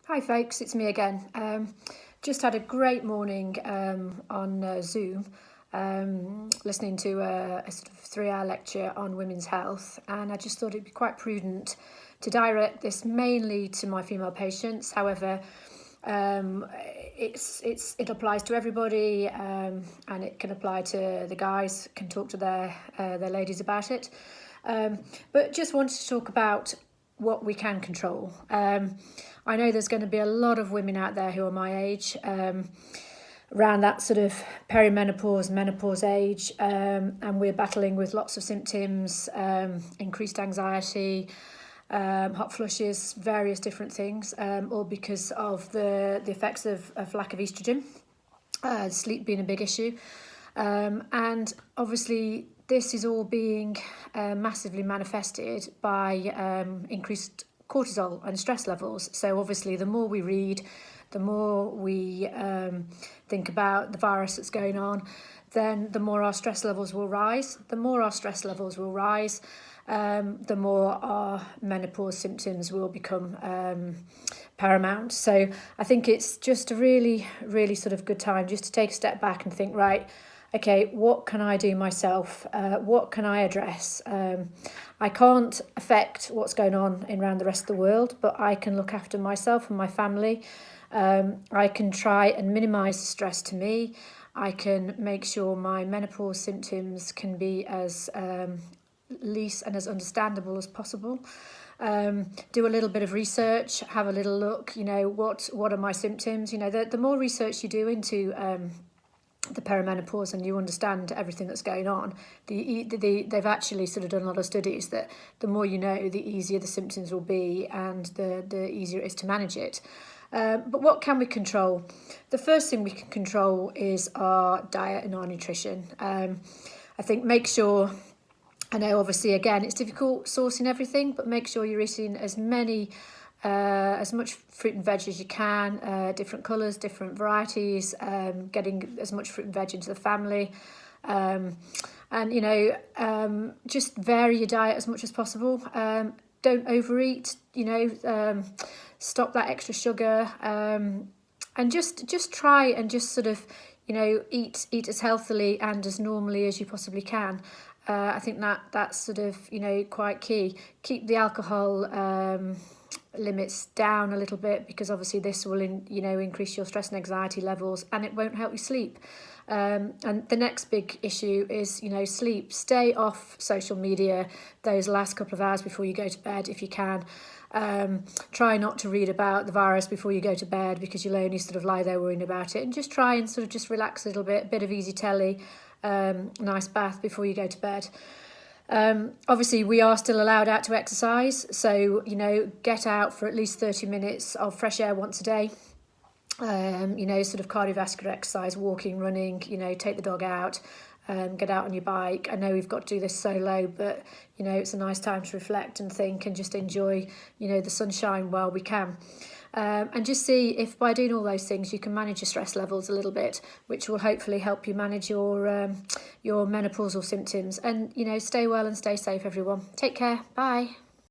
Hi folks, it's me again. Just had a great morning on Zoom, listening to a sort of 3-hour lecture on women's health, and I just thought it'd be quite prudent to direct this mainly to my female patients. However, it applies to everybody, and it can apply to the guys. Can talk to their ladies about it, but just wanted to talk about what we can control. I know there's going to be a lot of women out there who are my age, around that sort of perimenopause, menopause age, and we're battling with lots of symptoms, increased anxiety, hot flushes, various different things, all because of the effects of lack of estrogen, sleep being a big issue. And obviously this is all being massively manifested by increased cortisol and stress levels. So obviously the more we read, the more we think about the virus that's going on, then the more our stress levels will rise. The more our stress levels will rise, the more our menopause symptoms will become paramount. So I think it's just a really, really sort of good time just to take a step back and think, right, okay, what can I do myself? What can I address? I can't affect what's going on around the rest of the world, but I can look after myself and my family. I can try and minimise the stress to me. I can make sure my menopause symptoms can be as least and as understandable as possible. Do a little bit of research, have a little look, what are my symptoms? The more research you do into the perimenopause and you understand everything that's going on, they've actually sort of done a lot of studies that the more you know, the easier the symptoms will be and the easier it is to manage it. But what can we control? The first thing we can control is our diet and our nutrition. I think make sure, I know obviously again it's difficult sourcing everything, but make sure you're eating as much fruit and veg as you can, different colours, different varieties, getting as much fruit and veg into the family, and just vary your diet as much as possible. Don't overeat, stop that extra sugar, and just try and just sort of eat as healthily and as normally as you possibly can. I think that's sort of quite key. Keep the alcohol limits down a little bit, because obviously this will increase your stress and anxiety levels, and it won't help you sleep. And the next big issue is sleep. Stay off social media those last couple of hours before you go to bed if you can. Try not to read about the virus before you go to bed, because you'll only sort of lie there worrying about it, and just try and sort of just relax a little bit, a bit of easy telly, nice bath before you go to bed. Obviously we are still allowed out to exercise, so get out for at least 30 minutes of fresh air once a day. Sort of cardiovascular exercise, walking, running, take the dog out, get out on your bike. I know we've got to do this solo, but it's a nice time to reflect and think and just enjoy the sunshine while we can. And just see if by doing all those things you can manage your stress levels a little bit, which will hopefully help you manage your menopausal symptoms. And stay well and stay safe, everyone. Take care. Bye.